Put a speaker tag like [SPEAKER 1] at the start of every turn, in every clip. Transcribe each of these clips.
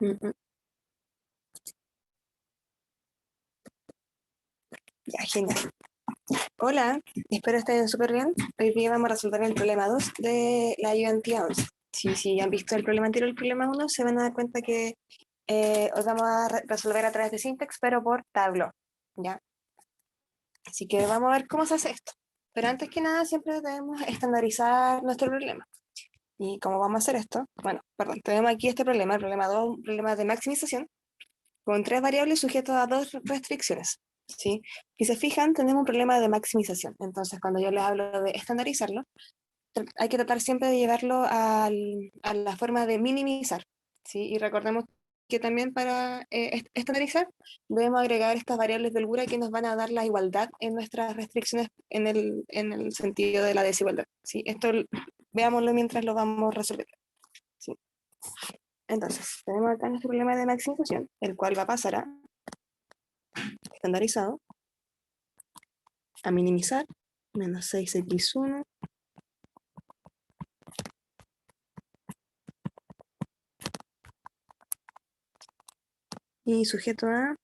[SPEAKER 1] Mm, mm. Ya, genial. Hola, espero estén súper bien. Hoy día vamos a resolver el problema 2 de la ayudantía 11. Si han visto el problema anterior, el problema uno, se van a dar cuenta que os vamos a resolver a través de Syntax, pero por Tableau, ¿ya? Así que vamos a ver cómo se hace esto. Pero antes que nada, siempre debemos estandarizar nuestro problema. ¿Y cómo vamos a hacer esto? Bueno, perdón, tenemos aquí este problema, el problema 2, un problema de maximización, con tres variables sujetas a dos restricciones. ¿Sí? Si se fijan, tenemos un problema de maximización. Entonces, cuando yo les hablo de estandarizarlo, hay que tratar siempre de llevarlo a la forma de minimizar. ¿Sí? Y recordemos que también para estandarizar debemos agregar estas variables de holgura que nos van a dar la igualdad en nuestras restricciones en el sentido de la desigualdad. ¿Sí? Esto veámoslo mientras lo vamos resolviendo. ¿Sí? Entonces, tenemos acá nuestro problema de maximización, el cual va a pasar a estandarizado, a minimizar, menos 6x1, y sujeto a,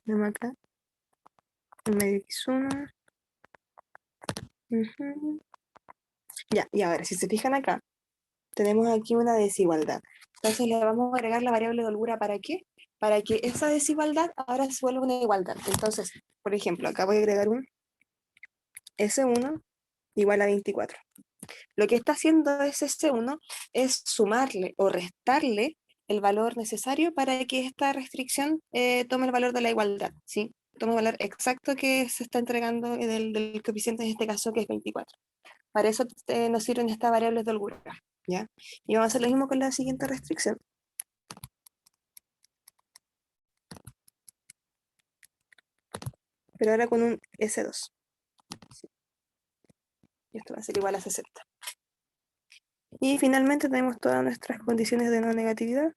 [SPEAKER 1] tenemos acá, en medio x1. Ya, y ahora, si se fijan acá, tenemos aquí una desigualdad. Entonces le vamos a agregar la variable de holgura, ¿para qué? Para que esa desigualdad ahora se vuelva una igualdad. Entonces, por ejemplo, acá voy a agregar un S1 igual a 24. Lo que está haciendo ese S1 es sumarle o restarle el valor necesario para que esta restricción tome el valor de la igualdad, ¿sí? Tome el valor exacto que se está entregando del coeficiente, en este caso, que es 24. Para eso nos sirven estas variables de holgura, ¿ya? Y vamos a hacer lo mismo con la siguiente restricción, pero ahora con un S2. Y esto va a ser igual a 60. Y finalmente tenemos todas nuestras condiciones de no negatividad,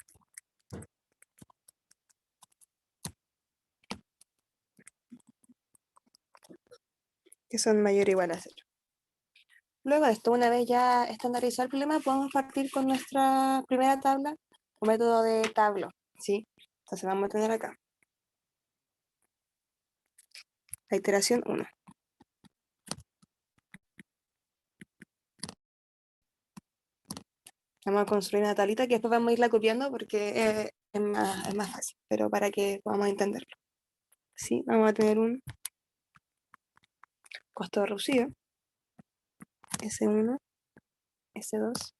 [SPEAKER 1] que son mayor o igual a 0. Luego de esto, una vez ya estandarizado el problema, podemos partir con nuestra primera tabla o método de Tableau, ¿sí? Entonces vamos a tener acá la iteración 1. Vamos a construir una tablita que después vamos a irla copiando porque es más fácil, pero para que podamos entenderlo. ¿Sí? Vamos a tener un costo reducido, S1, S2.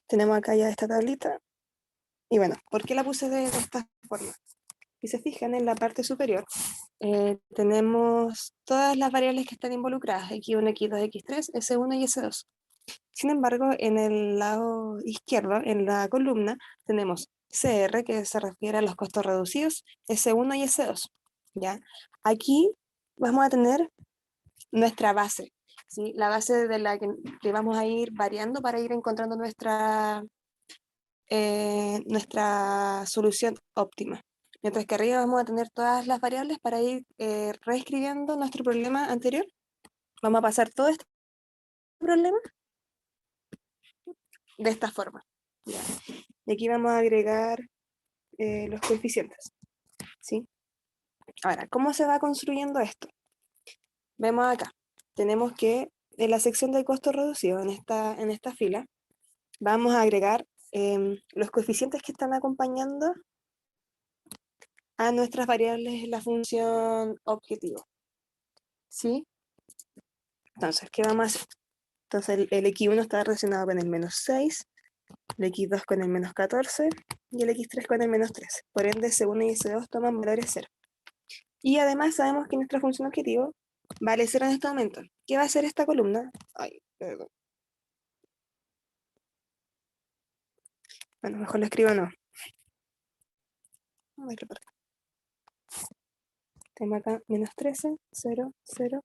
[SPEAKER 1] Tenemos acá ya esta tablita. Y bueno, ¿por qué la puse de esta forma? Si se fijan en la parte superior, tenemos todas las variables que están involucradas, x1, x2, x3, s1 y s2. Sin embargo, en el lado izquierdo, en la columna, tenemos CR, que se refiere a los costos reducidos, S1 y S2. ¿Ya? Aquí vamos a tener nuestra base, ¿sí? La base de la que vamos a ir variando para ir encontrando nuestra solución óptima. Mientras que arriba vamos a tener todas las variables para ir reescribiendo nuestro problema anterior. Vamos a pasar todo este problema de esta forma. ¿Ya? Y aquí vamos a agregar los coeficientes. ¿Sí? Ahora, ¿cómo se va construyendo esto? Vemos acá, tenemos que en la sección de costo reducido, en esta fila, vamos a agregar los coeficientes que están acompañando a nuestras variables en la función objetivo. ¿Sí? Entonces, ¿qué vamos a hacer? Entonces, el x1 está relacionado con el menos 6, el x2 con el menos 14 y el x3 con el menos 13. Por ende, S1 y S2 toman valores 0. Y además sabemos que nuestra función objetivo vale 0 en este momento. ¿Qué va a hacer esta columna? Ay, perdón. Bueno, mejor lo escribo no. A ver, tengo acá menos 13, 0, 0.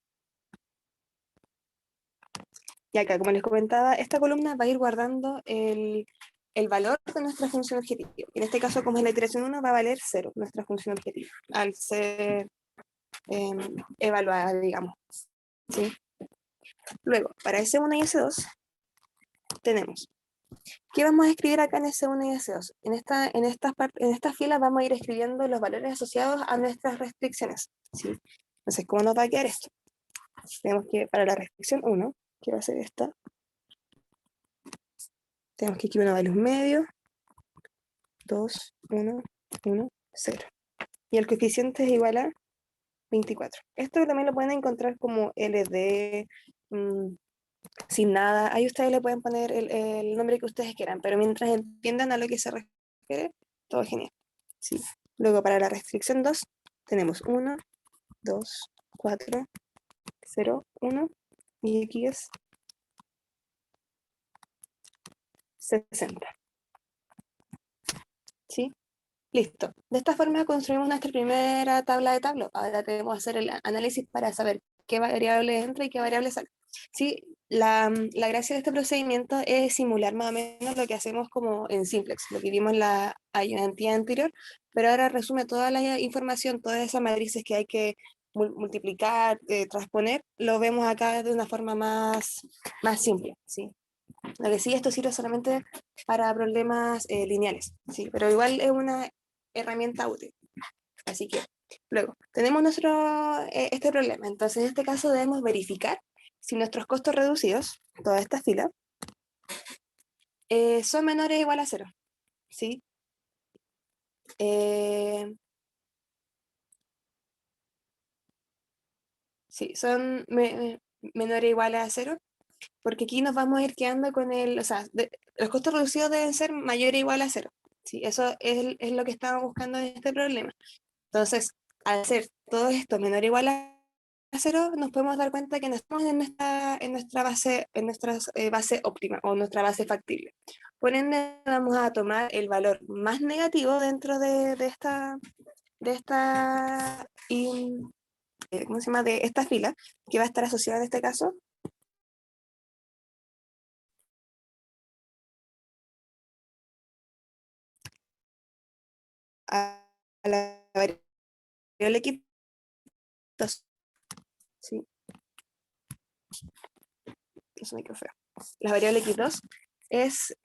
[SPEAKER 1] Y acá, como les comentaba, esta columna va a ir guardando el valor de nuestra función objetiva. En este caso, como es la iteración 1, va a valer 0 nuestra función objetiva, al ser evaluada, digamos. ¿Sí? Luego, para S1 y S2, tenemos, ¿qué vamos a escribir acá en S1 y S2? En estas filas vamos a ir escribiendo los valores asociados a nuestras restricciones. ¿Sí? Entonces, ¿cómo nos va a quedar esto? Tenemos que, para la restricción 1, que va a ser esta, tenemos que escribir una valor medio, 2, 1, 1, 0. Y el coeficiente es igual a 24. Esto también lo pueden encontrar como LD, sin nada. Ahí ustedes le pueden poner el nombre que ustedes quieran, pero mientras entiendan a lo que se refiere, todo genial. Sí. Luego para la restricción 2 tenemos 1, 2, 4, 0, 1 y aquí es 60. ¿Sí? Listo. De esta forma construimos nuestra primera tabla de tableau. Ahora debemos hacer el análisis para saber qué variable entra y qué variable sale. Sí, la gracia de este procedimiento es simular más o menos lo que hacemos como en Simplex, lo que vimos en la ayudantía anterior, pero ahora resume toda la información, todas esas matrices que hay que multiplicar, transponer, lo vemos acá de una forma más simple, ¿sí? Lo que sí, esto sirve solamente para problemas lineales, ¿sí? Pero igual es una herramienta útil. Así que, luego, tenemos este problema. Entonces, en este caso debemos verificar si nuestros costos reducidos, toda esta fila, son menores o igual a cero. ¿Sí? Eh, sí, son menores o igual a cero, porque aquí nos vamos a ir quedando con o sea, los costos reducidos deben ser mayores o igual a cero. ¿Sí? Eso es lo que estamos buscando en este problema. Entonces, al hacer todo esto menor o igual a cero, nos podemos dar cuenta que no estamos en nuestra base óptima o nuestra base factible. Por ende, vamos a tomar el valor más negativo dentro de ¿cómo se llama? De esta fila, que va a estar asociada en este caso a la variable x2. ¿Sí? Eso me quedó feo. La variable x2 es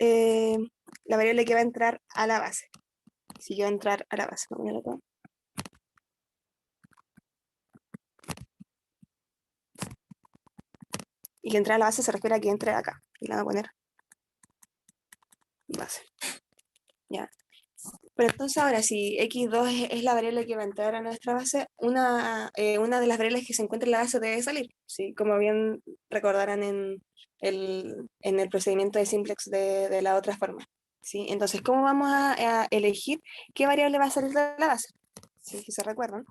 [SPEAKER 1] la variable que va a entrar a la base. Si yo entrar a la base, no, acá. Y que entrar a la base se refiere a que entre acá. Y la voy a poner base. ¿Ya? Pero entonces ahora, si x2 es la variable que va a entrar a nuestra base, una de las variables que se encuentra en la base debe salir, ¿sí? Como bien recordarán en el procedimiento de simplex de la otra forma. ¿Sí? Entonces, ¿cómo vamos a elegir qué variable va a salir de la base? ¿Sí? Si se recuerdan,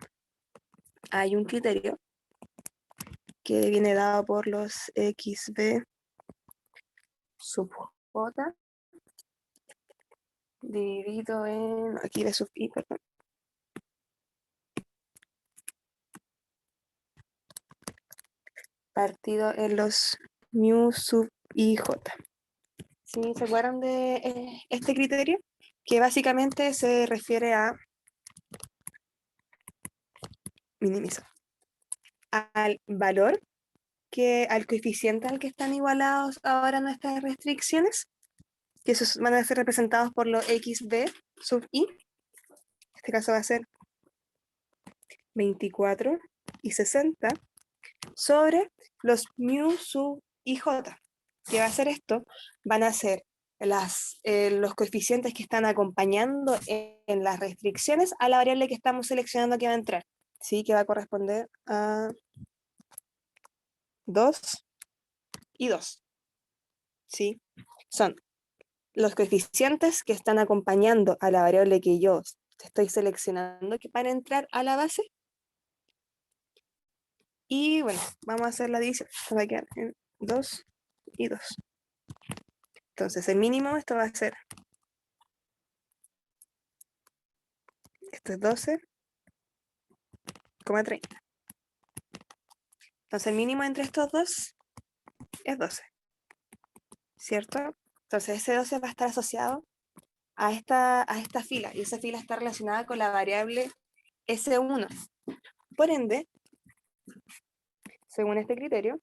[SPEAKER 1] hay un criterio que viene dado por los xb sub j dividido en, aquí b sub i, perdón, partido en los mu sub ij. ¿Sí? ¿Se acuerdan de este criterio? Que básicamente se refiere a minimizar al valor, al coeficiente al que están igualados ahora nuestras restricciones, que esos van a ser representados por los xb sub i. En este caso va a ser 24 y 60 sobre los mu sub ij. ¿Qué va a hacer esto? Van a ser los coeficientes que están acompañando en las restricciones a la variable que estamos seleccionando que va a entrar. ¿Sí? Que va a corresponder a 2 y 2. ¿Sí? Son los coeficientes que están acompañando a la variable que yo estoy seleccionando que van a entrar a la base. Y bueno, vamos a hacer la división. Esto va a quedar en 2 y 2. Entonces el mínimo, esto va a ser, esto es 12,30. Entonces el mínimo entre estos dos es 12. ¿cierto? Entonces ese 12 va a estar asociado a esta fila, y esa fila está relacionada con la variable S1. Por ende, según este criterio,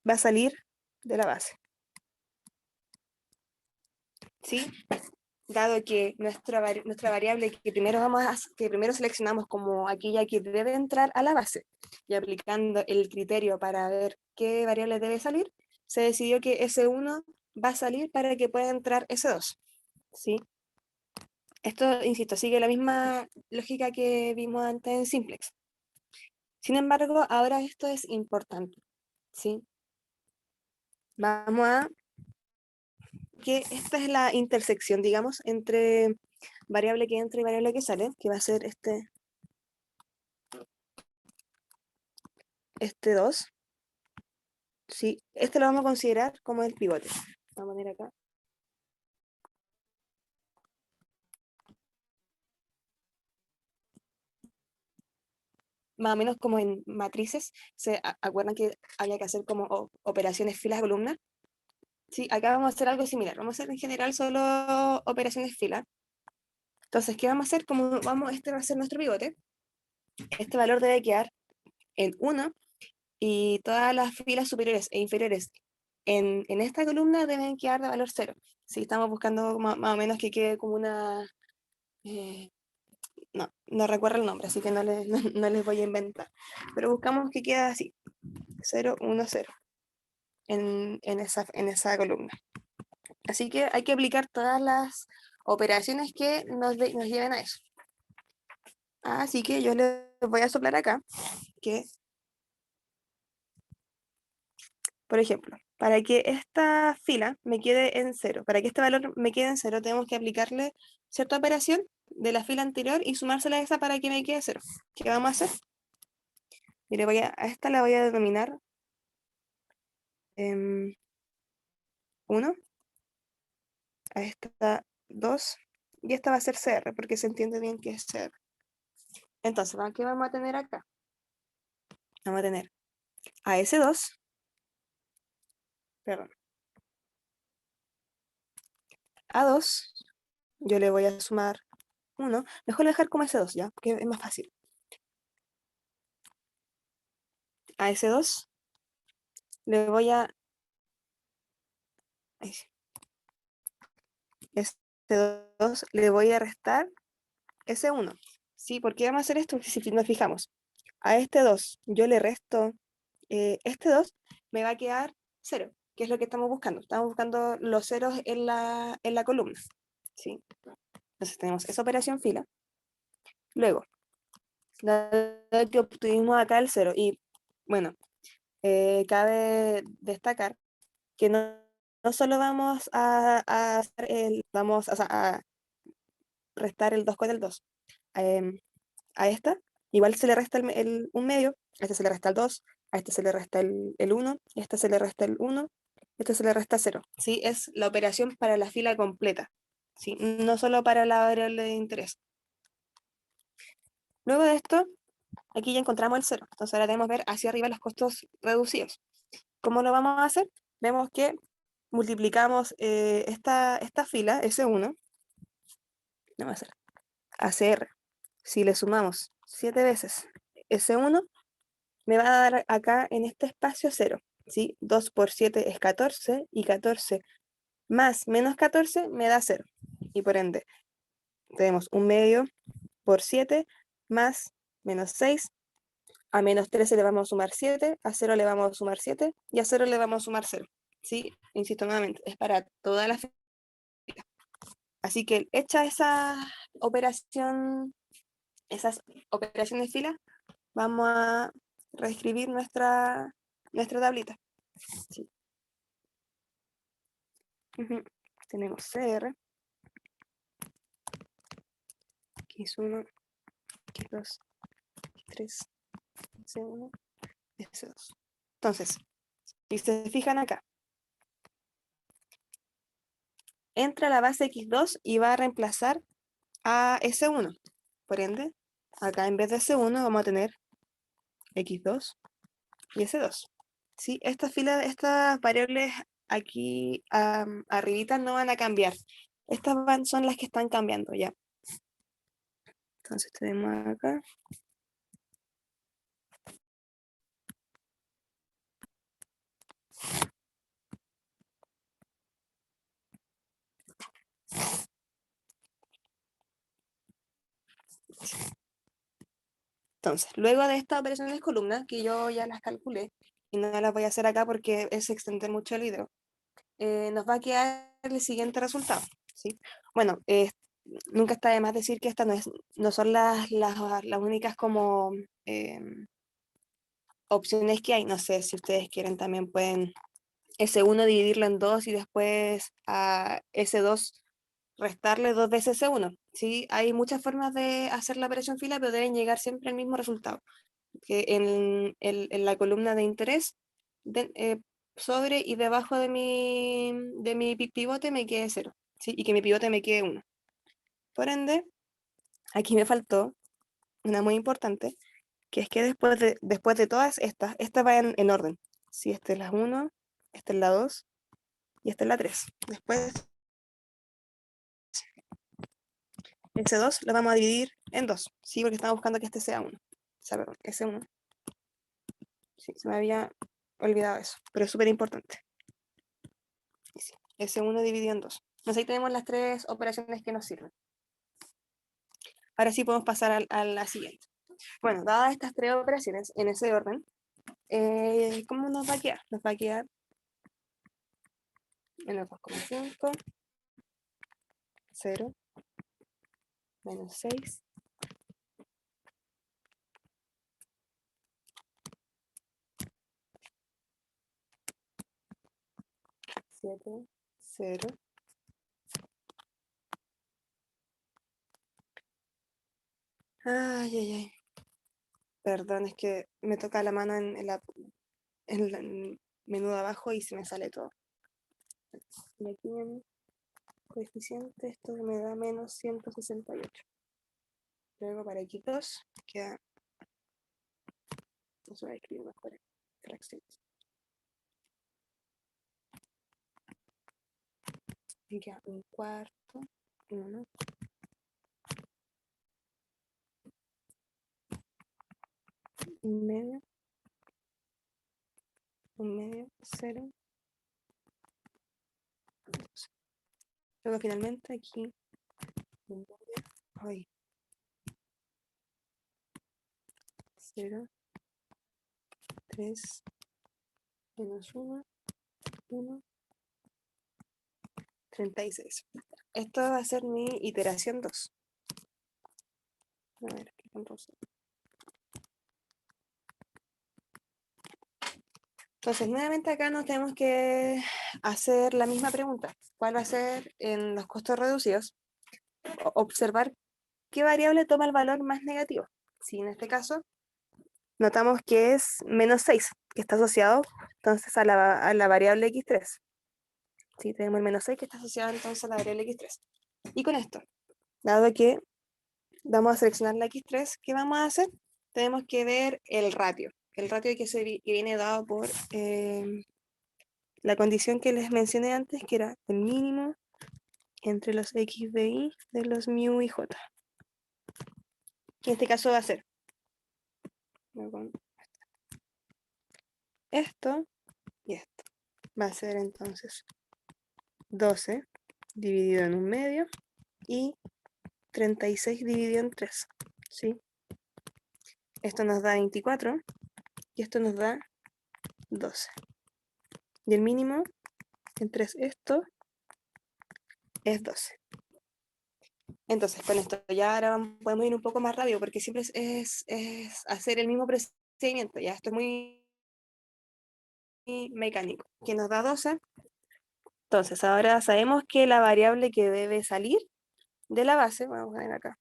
[SPEAKER 1] va a salir de la base. ¿Sí? Dado que nuestra variable que primero seleccionamos como aquella que debe entrar a la base, y aplicando el criterio para ver qué variable debe salir, se decidió que S1 va a salir para que pueda entrar S2. ¿Sí? Esto, insisto, sigue la misma lógica que vimos antes en Simplex. Sin embargo, ahora esto es importante. ¿Sí? Vamos a que esta es la intersección, digamos, entre variable que entra y variable que sale, que va a ser este 2. Sí, este lo vamos a considerar como el pivote. Vamos a poner acá. Más o menos como en matrices, ¿se acuerdan que había que hacer como operaciones filas-columnas? Sí, acá vamos a hacer algo similar. Vamos a hacer en general solo operaciones fila. Entonces, ¿qué vamos a hacer? Este va a ser nuestro pivote. Este valor debe quedar en 1 y todas las filas superiores e inferiores en esta columna deben quedar de valor 0. Si estamos buscando más o menos que quede como una... no recuerdo el nombre, así que no les voy a inventar. Pero buscamos que quede así, 0, 1, 0, en esa columna. Así que hay que aplicar todas las operaciones que nos lleven a eso. Así que yo les voy a soplar acá que, por ejemplo, para que esta fila me quede en 0, para que este valor me quede en 0, tenemos que aplicarle cierta operación de la fila anterior y sumársela a esa para que me quede 0. ¿Qué vamos a hacer? Y a esta la voy a denominar 1, a esta 2, y esta va a ser CR, porque se entiende bien que es CR. Entonces, ¿qué vamos a tener acá? Vamos a tener a S2, perdón, a 2, yo le voy a sumar 1, mejor dejar como S2, ¿ya? Porque es más fácil. A S2 le voy a... S2 le voy a restar S1. ¿Sí? ¿Por qué vamos a hacer esto? Si nos fijamos, a este 2 yo le resto este 2, me va a quedar 0, que es lo que estamos buscando. Estamos buscando los ceros en la columna. ¿Sí? Entonces tenemos esa operación fila. Luego, que obtuvimos acá el 0. Y bueno, cabe destacar que no solo vamos a restar el 2 con el 2. A esta, igual se le resta un medio, a este se le resta el 2, a este se le resta el 1, a este se le resta el 1, a este se le resta 0. ¿Sí? Es la operación para la fila completa, ¿sí? No solo para la variable de interés. Luego de esto, aquí ya encontramos el 0. Entonces ahora debemos ver hacia arriba los costos reducidos. ¿Cómo lo vamos a hacer? Vemos que multiplicamos esta fila, S1, vamos a hacer ACR. Si le sumamos 7 veces S1, me va a dar acá en este espacio 0. ¿Sí? 2 por 7 es 14, y 14 más menos 14 me da 0. Y por ende, tenemos un medio por 7 más menos 6. A menos 13 le vamos a sumar 7, a 0 le vamos a sumar 7, y a 0 le vamos a sumar 0. ¿Sí? Insisto nuevamente, es para toda la fila. Así que hecha esas operaciones de fila, vamos a reescribir nuestra tablita. ¿Sí? Tenemos CR, que es 1, que es 2, que es 3, C1, S2. Entonces, si se fijan acá, entra la base X2 y va a reemplazar a S1. Por ende, acá en vez de S1 vamos a tener X2 y S2. ¿sí? Estas variables aquí arribita no van a cambiar. Son las que están cambiando ya. Entonces tenemos acá. Entonces, luego de estas operaciones columnas, que yo ya las calculé, y no las voy a hacer acá porque es extender mucho el video, nos va a quedar el siguiente resultado, ¿sí? Bueno, nunca está de más decir que estas no son las únicas como opciones que hay. No sé si ustedes quieren también pueden S1 dividirlo en dos y después a S2 restarle dos veces S1. ¿Sí? Hay muchas formas de hacer la operación fila, pero deben llegar siempre al mismo resultado. Que en la columna de interés, sobre y debajo de mi pivote me quede 0. ¿Sí? Y que mi pivote me quede 1. Por ende, aquí me faltó una muy importante, que es que después de todas estas van en orden. Si esta es la 1, esta es la 2 y esta es la 3. Después, ese 2 lo vamos a dividir en 2, ¿sí? Porque estamos buscando que este sea 1. O sea, perdón, ese 1. Sí, se me había olvidado eso, pero es súper importante. Sí, ese 1 dividido en 2. Entonces ahí tenemos las tres operaciones que nos sirven. Ahora sí podemos pasar a la siguiente. Bueno, dadas estas tres operaciones en ese orden, ¿cómo nos va a quedar? Nos va a quedar menos 2,5, 0, menos 6, 7, 0. Ay, ay, ay. Perdón, es que me toca la mano en el menú de abajo y se me sale todo. Y aquí en coeficiente esto me da menos 168. Luego para X2 queda, no se va a escribir mejor, fracciones. Y queda un cuarto, 1, un medio, 0. Luego finalmente aquí, un medio, ay, 0, 3, menos 1, 1, 36. Esto va a ser mi iteración 2. A ver, ¿qué tanto es? Entonces, nuevamente acá nos tenemos que hacer la misma pregunta. ¿Cuál va a ser en los costos reducidos? Observar qué variable toma el valor más negativo. Si en este caso notamos que es menos 6, que está asociado entonces a la variable x3. Sí, tenemos el menos 6 que está asociado entonces a la variable x3. Y con esto, dado que vamos a seleccionar la x3, ¿qué vamos a hacer? Tenemos que ver el ratio que viene dado por la condición que les mencioné antes, que era el mínimo entre los x de y de los mu y j. En este caso va a ser esto y esto. Va a ser entonces 12 dividido en un medio y 36 dividido en 3. ¿Sí? Esto nos da 24 y esto nos da 12. Y el mínimo entre esto es 12. Entonces, con esto ya ahora podemos ir un poco más rápido porque siempre es hacer el mismo procedimiento. Ya esto es muy mecánico. Que nos da 12. Entonces, ahora sabemos que la variable que debe salir de la base, vamos a ver acá,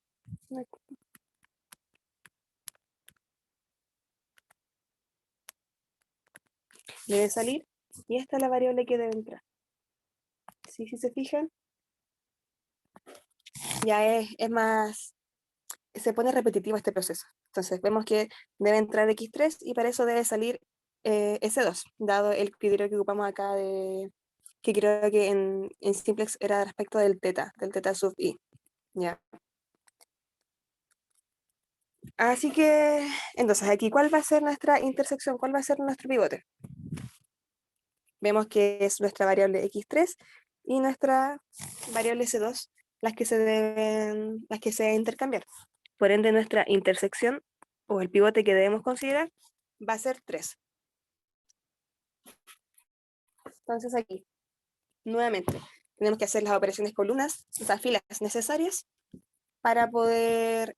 [SPEAKER 1] debe salir, y esta es la variable que debe entrar. ¿Sí? Si se fijan, ya es más, se pone repetitivo este proceso. Entonces vemos que debe entrar x3 y para eso debe salir S2, dado el criterio que ocupamos acá que creo que en simplex era respecto del teta sub i. ¿Ya? Así que, entonces aquí, ¿cuál va a ser nuestra intersección? ¿Cuál va a ser nuestro pivote? Vemos que es nuestra variable x3 y nuestra variable c2 las que se deben intercambiar. Por ende, nuestra intersección o el pivote que debemos considerar va a ser 3. Entonces aquí, nuevamente, tenemos que hacer las operaciones columnas, esas filas necesarias para poder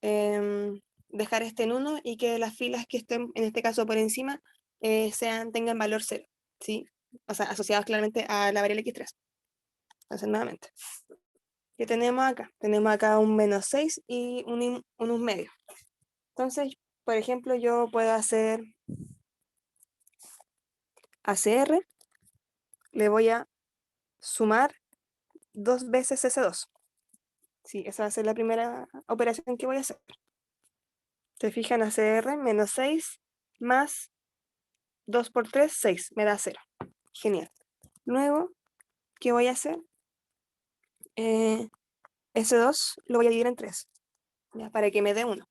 [SPEAKER 1] dejar este en 1 y que las filas que estén, en este caso por encima, tengan valor 0, ¿sí? O sea, asociados claramente a la variable x3. Entonces, nuevamente, ¿qué tenemos acá? Tenemos acá un menos 6 y un medio. Entonces, por ejemplo, yo puedo hacer a CR, le voy a sumar 2 veces S2. Sí, esa va a ser la primera operación que voy a hacer. Se fijan, ACR menos 6 más 2 por 3, 6, me da 0. Genial. Luego, ¿qué voy a hacer? S2 lo voy a dividir en 3, ¿ya? Para que me dé 1.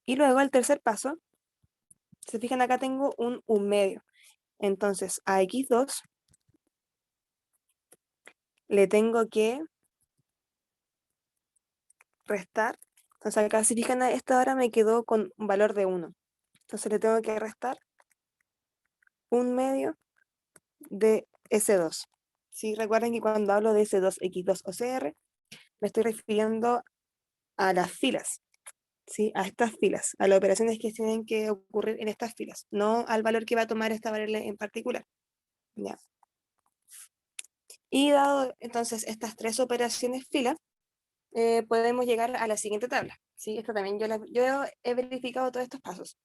[SPEAKER 1] Y luego el tercer paso, se fijan acá tengo un medio. Entonces a x2 le tengo que restar. Entonces acá si fijan a esta hora me quedó con un valor de 1. Entonces le tengo que restar un medio de S2. ¿Sí? Recuerden que cuando hablo de S2, X2 o CR, me estoy refiriendo a las filas, ¿sí? A estas filas, a las operaciones que tienen que ocurrir en estas filas, no al valor que va a tomar esta variable en particular. ¿Ya? Y dado entonces estas 3 operaciones fila, podemos llegar a la siguiente tabla. ¿Sí? Esto también yo he verificado todos estos pasos,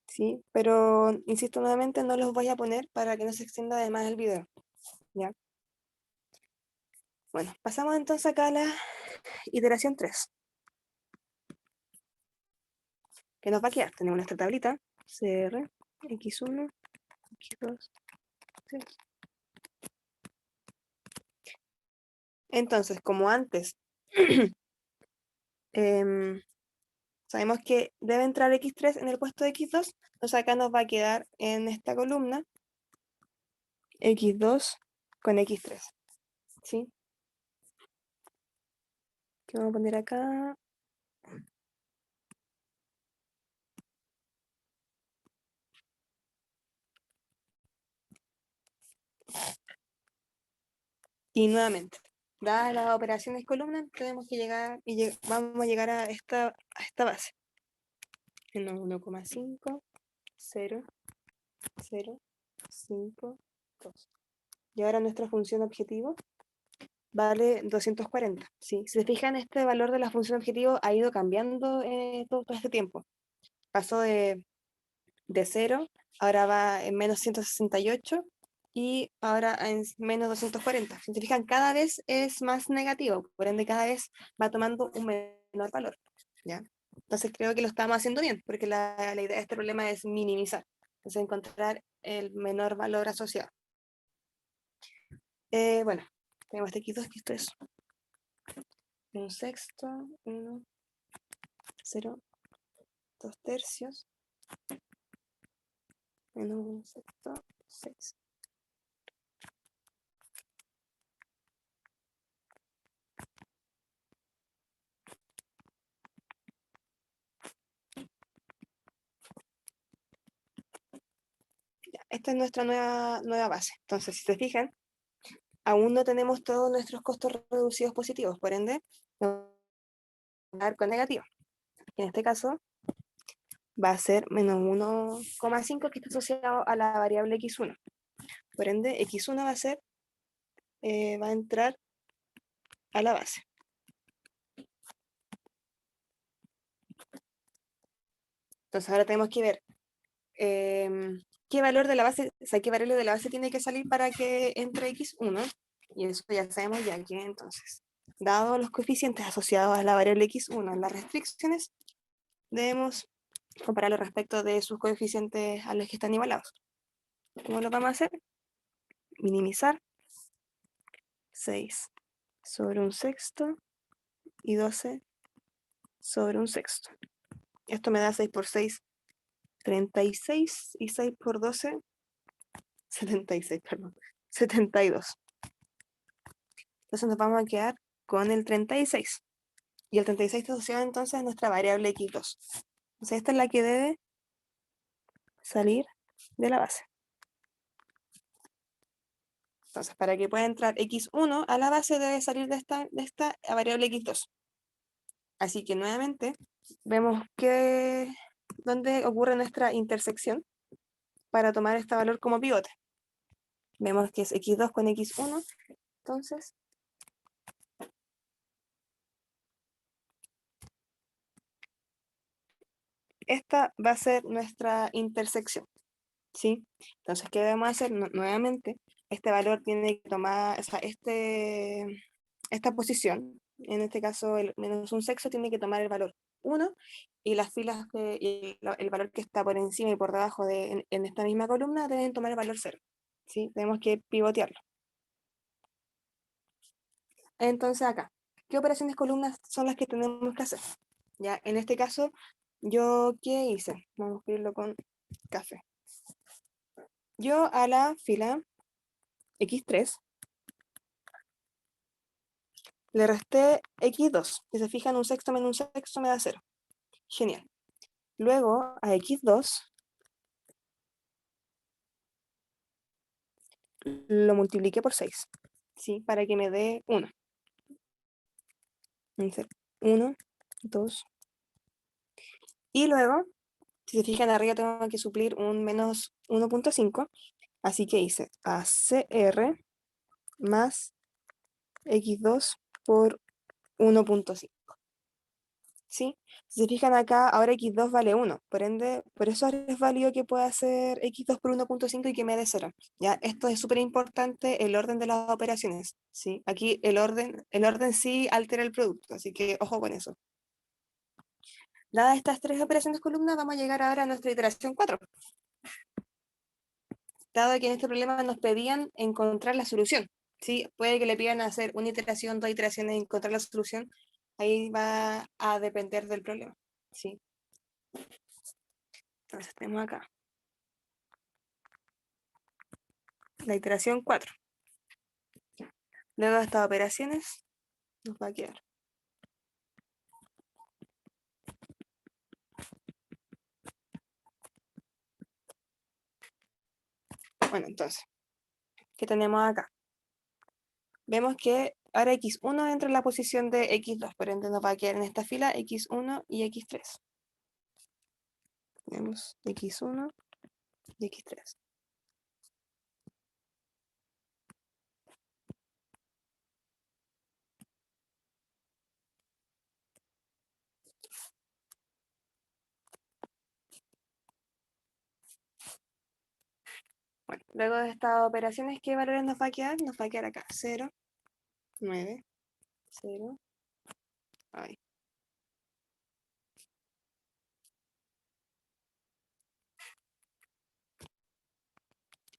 [SPEAKER 1] ¿sí? Pero insisto nuevamente, no los voy a poner para que no se extienda además el video. ¿Ya? Bueno, pasamos entonces acá a la iteración 3. ¿Qué nos va a quedar? Tenemos nuestra tablita, CR, X1, X2, 3. Entonces, como antes, sabemos que debe entrar X3 en el puesto de X2, entonces acá nos va a quedar en esta columna X2 con X3, ¿sí? ¿Qué vamos a poner acá? Y nuevamente, dadas las operaciones columnas, tenemos que llegar y vamos a llegar a esta base. En 1,5, 0, 0, 5, 2. Y ahora nuestra función objetivo vale 240. ¿Sí? Si se fijan, este valor de la función objetivo ha ido cambiando todo este tiempo. Pasó de 0, ahora va en menos 168 y ahora en menos 240. Si se fijan, cada vez es más negativo, por ende cada vez va tomando un menor valor. ¿Ya? Entonces creo que lo estamos haciendo bien, porque la idea de este problema es minimizar, es encontrar el menor valor asociado. Bueno, tenemos este X2, que esto es un sexto, 1, 0, 2 tercios, menos un sexto, 6. Esta es nuestra nueva base. Entonces, si se fijan, aún no tenemos todos nuestros costos reducidos positivos, por ende, vamos a dar con negativo. En este caso, va a ser menos 1,5 que está asociado a la variable x1. Por ende, x1 va a entrar a la base. Entonces ahora tenemos que ver qué valor de la base, o sea, qué variable de la base tiene que salir para que entre x1. Y eso ya sabemos ya que entonces, dado los coeficientes asociados a la variable x1 en las restricciones, debemos compararlo respecto de sus coeficientes a los que están igualados. ¿Cómo lo vamos a hacer? Minimizar 6 sobre un sexto y 12 sobre un sexto. Esto me da 6 por 6, 36, y 6 por 12, 76, perdón, 72. Entonces nos vamos a quedar con el 36. Y el 36 está asociado entonces a nuestra variable x2. Entonces esta es la que debe salir de la base. Entonces para que pueda entrar x1 a la base debe salir de esta variable x2. Así que nuevamente vemos dónde ocurre nuestra intersección para tomar este valor como pivote. Vemos que es x2 con x1, entonces esta va a ser nuestra intersección, ¿sí? Entonces, ¿qué debemos hacer? Nuevamente, este valor tiene que tomar, o sea, esta posición, en este caso el menos un sexto, tiene que tomar el valor 1 y las filas, el valor que está por encima y por debajo en esta misma columna deben tomar el valor 0, ¿sí? Tenemos que pivotearlo. Entonces acá, ¿qué operaciones columnas son las que tenemos que hacer? Ya, en este caso, ¿yo qué hice? Vamos a escribirlo con café. Yo a la fila x3 le resté x2. Si se fijan, un sexto menos un sexto me da 0. Genial. Luego a x2 lo multipliqué por 6, ¿sí? Para que me dé 1. 1, 2. Y luego, si se fijan arriba, tengo que suplir un menos 1.5. Así que hice ACR más x2 por 1.5. ¿Sí? Si se fijan acá, ahora x2 vale 1, por ende, por eso es válido que pueda ser x2 por 1.5 y que me dé 0. ¿Ya? Esto es súper importante, el orden de las operaciones, ¿sí? Aquí el orden sí altera el producto, así que ojo con eso. Dadas estas tres operaciones columnas, vamos a llegar ahora a nuestra iteración 4. Dado que en este problema nos pedían encontrar la solución, ¿sí? Puede que le pidan hacer una iteración, 2 iteraciones, encontrar la solución, ahí va a depender del problema, ¿sí? Entonces tenemos acá la iteración 4. Luego de estas operaciones nos va a quedar. Bueno, entonces, ¿qué tenemos acá? Vemos que ahora x1 entra en la posición de x2, por ende nos va a quedar en esta fila x1 y x3. Tenemos x1 y x3. Bueno, luego de estas operaciones, ¿qué valores nos va a quedar? Nos va a quedar acá 0, 9, 0, ay,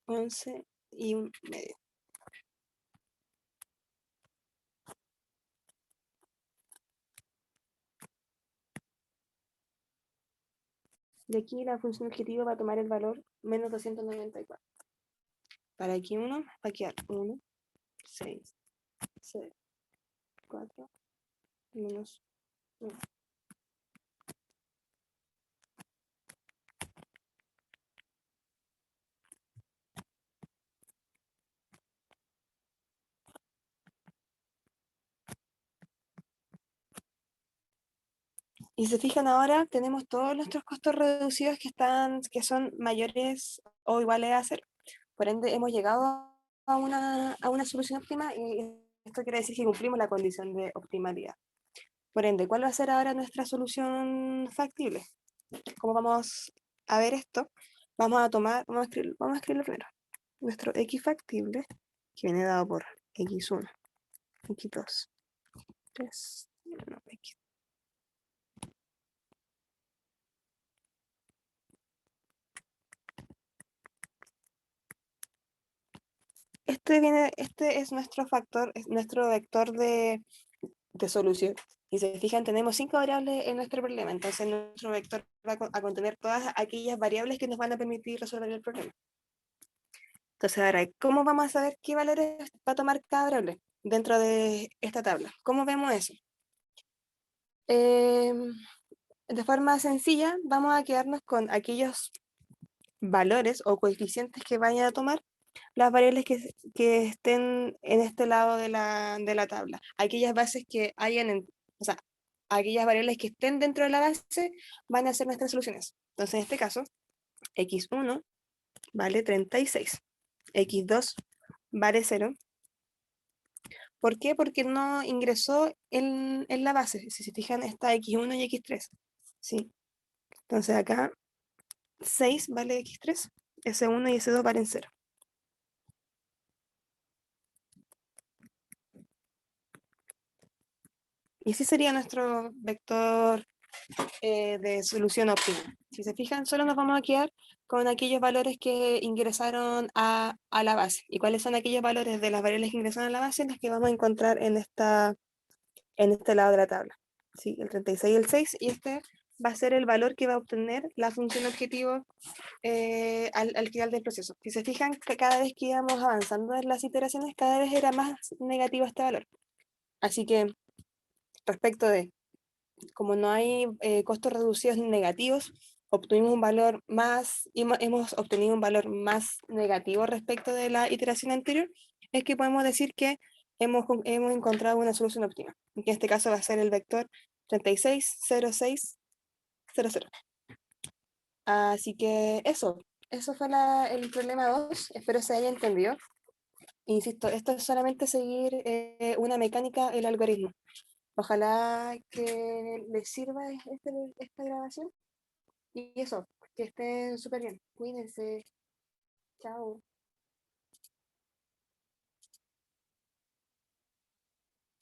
[SPEAKER 1] 11 y un medio. De aquí la función objetivo va a tomar el valor menos 294. Para x1 va a quedar 1, 6, 0, 4, menos 1. Y se fijan ahora, tenemos todos nuestros costos reducidos que son mayores o iguales a 0. Por ende, hemos llegado a una solución óptima y esto quiere decir que cumplimos la condición de optimalidad. Por ende, ¿cuál va a ser ahora nuestra solución factible? ¿Cómo vamos a ver esto? Vamos a escribirlo primero. Nuestro x factible, que viene dado por x1, x2, 3, no, x. este es nuestro factor, es nuestro vector de solución. Y se fijan, tenemos 5 variables en nuestro problema, entonces nuestro vector va a contener todas aquellas variables que nos van a permitir resolver el problema. Entonces ahora, ¿cómo vamos a saber qué valores va a tomar cada variable dentro de esta tabla? ¿Cómo vemos eso? De forma sencilla, vamos a quedarnos con aquellos valores o coeficientes que vayan a tomar las variables que estén en este lado de la tabla. Aquellas bases que hayan, o sea, aquellas variables que estén dentro de la base van a ser nuestras soluciones. Entonces, en este caso, x1 vale 36, x2 vale 0. ¿Por qué? Porque no ingresó en la base. Si se fijan, está x1 y x3. ¿Sí? Entonces acá 6 vale x3, S1 y S2 valen 0. Y ese sería nuestro vector de solución óptima. Si se fijan, solo nos vamos a quedar con aquellos valores que ingresaron a la base. ¿Y cuáles son aquellos valores de las variables que ingresaron a la base? Los que vamos a encontrar en este lado de la tabla. ¿Sí? El 36 y el 6, y este va a ser el valor que va a obtener la función objetivo al final del proceso. Si se fijan, que cada vez que íbamos avanzando en las iteraciones, cada vez era más negativo este valor. Así que respecto de, como no hay costos reducidos negativos, obtuvimos un valor más, hemos obtenido un valor más negativo respecto de la iteración anterior, es que podemos decir que hemos encontrado una solución óptima, que en este caso va a ser el vector 36, 0, 6, 0, 0. Así que eso fue el problema 2, espero se haya entendido. Insisto, esto es solamente seguir una mecánica, el algoritmo. Ojalá que les sirva esta grabación. Y eso, que estén súper bien. Cuídense. Chao.